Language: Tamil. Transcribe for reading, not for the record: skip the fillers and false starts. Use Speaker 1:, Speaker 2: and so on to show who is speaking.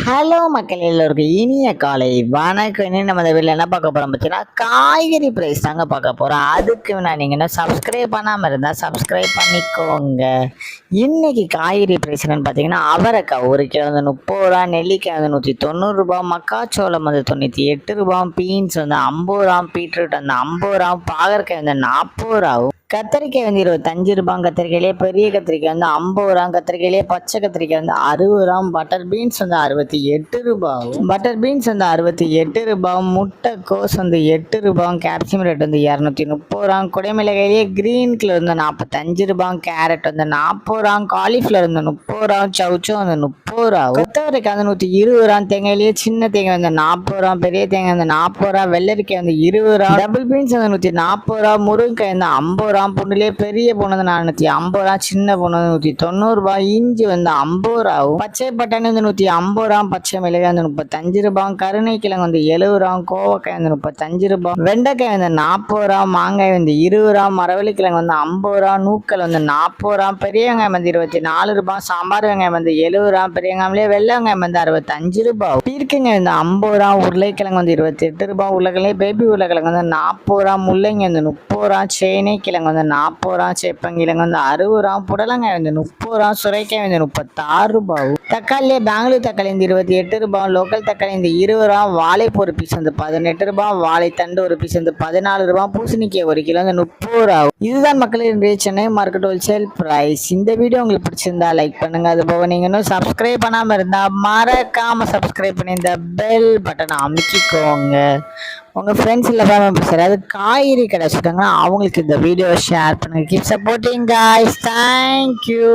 Speaker 1: ஹலோ மக்கள் எல்லோருக்கும் இனிய காலை வணக்கம். இன்னும் நம்ம இந்த வீட்டில் என்ன பார்க்க போகிறோம் பார்த்தீங்கன்னா காய்கறி ப்ரைஸ் தாங்க பார்க்க போகிறோம். அதுக்கு நான் நீங்கள் என்ன சப்ஸ்கிரைப் பண்ணாமல் இருந்தால் சப்ஸ்கிரைப் பண்ணிக்கோங்க. இன்னைக்கு காய்கறி ப்ரைஸ் என்னன்னு பார்த்தீங்கன்னா அவரைக்காய் 1 கிலோ வந்து 30 ரூபா, நெல்லிக்காய் வந்து 190 ரூபா, மக்காச்சோளம் வந்து 98 ரூபா, பீன்ஸ் வந்து 50 ரூபா, பீட்ரூட் வந்து 50 ரூபா, பாகற்காய் வந்து 40 ரூபா, கத்திரிக்காய் வந்து 25 ரூபா, கத்திரிக்காயிலே பெரிய கத்திரிக்காய் வந்து 50 ரூபா, கத்திரிக்காயிலே பச்சை கத்திரிக்காய் வந்து 60 ரூபா, பட்டர் பீன்ஸ் வந்து 68 ரூபா, முட்டைக்கோஸ் வந்து 8 ரூபா, கேப்சியம் ரேட் வந்து 230 ரூபா, குடைமிளகாயிலே கிரீன் கலர் வந்து 45 ரூபா, கேரட் வந்து 40 ரூபா, காலிஃப்ளவர் வந்து 30 ரூபா, சவுச்சோ வந்து 30 ரூபா, கொத்தவரைக்காய் வந்து 120 ரூபா, தேங்காயிலேயே சின்ன தேங்காய் வந்து 40 ரூபா, பெரிய தேங்காய் வந்து 40 ரூபா, வெள்ளரிக்காய் வந்து 20 ரூபா, டபுள் பீன்ஸ் வந்து 140 ரூபா, முருங்கைக்காய் வந்து 50 ரூபா, பொண்ணுலேயே பெரிய பொண்ணு வந்து 450 ரூபா, சின்ன பொண்ணு வந்து 190 ரூபா, இஞ்சி வந்து 50 ரூபா, பச்சை பட்டாணி வந்து 150 ரூபா, பச்சை மிளகாய் வந்து 35 ரூபா, கருணைக்கிழங்கு வந்து 70 ரூபா, கோவக்காய் வந்து 35 ரூபா, வெண்டைக்காய் வந்து 40 ரூபா, மாங்காய் வந்து 20 ரூபா, மரவள்ளிக்கிழங்கு வந்து 50 ரூபா, நூக்கல் வந்து 40 ரூபா, பெரிய வெங்காயம் வந்து 24 ரூபா, சாம்பார் வெங்காயம் வந்து 70 ரூபா, பெரிய வெங்காயம்லேயே வெள்ளை வெங்காயம் வந்து 65 ரூபா, பீர்க்கங்காய் வந்து 50 ரூபா, உருளைக்கிழங்கு வந்து 28 ரூபா, உருளைக்கிழங்கு பேபி உருளைக்கிழங்கு வந்து 40 ரூபா, முள்ளங்கி வந்து 30 ரூபா, சேனை கிழங்கு வந்து 40 ரூபா, சேப்பங்கிழங்கு வந்து 60 ரூபா, புடலங்காய் வந்து 30 ரூபா, சுரைக்காய் வந்து 36 ரூபா, தக்காளியே பெங்களூர் தக்காளி வந்து 28 ரூபா, லோக்கல் தக்காளி வந்து 20 ரூபா, வாழைப்பூ ஒரு பீஸ் வந்து 18 ரூபா, வாழைத்தண்டு ஒரு பீஸ் வந்து 14 ரூபா, பூசணிக்காய் 1 கிலோ வந்து 30 ரூபா. இதுதான் மக்களின் சென்னை மார்க்கெட் ஹோல்சேல் பிரைஸ். இந்த வீடியோ உங்களுக்கு பிடிச்சிருந்தா லைக் பண்ணுங்க. அது போக நீங்க இன்னும் சப்ஸ்கிரைப் பண்ணாம இருந்தா மறக்காம சப்ஸ்கிரைப் பண்ணி இந்த பெல் பட்டனை அமைக்கிக்கோங்க. உங்கள் ஃப்ரெண்ட்ஸ் இல்லை மெம்பர்ஸ் யாராவது காய்கறி கடை வச்சுருக்காங்கன்னா அவங்களுக்கு இந்த வீடியோவை ஷேர் பண்ணுங்கள். Keep supporting guys. தேங்க்யூ.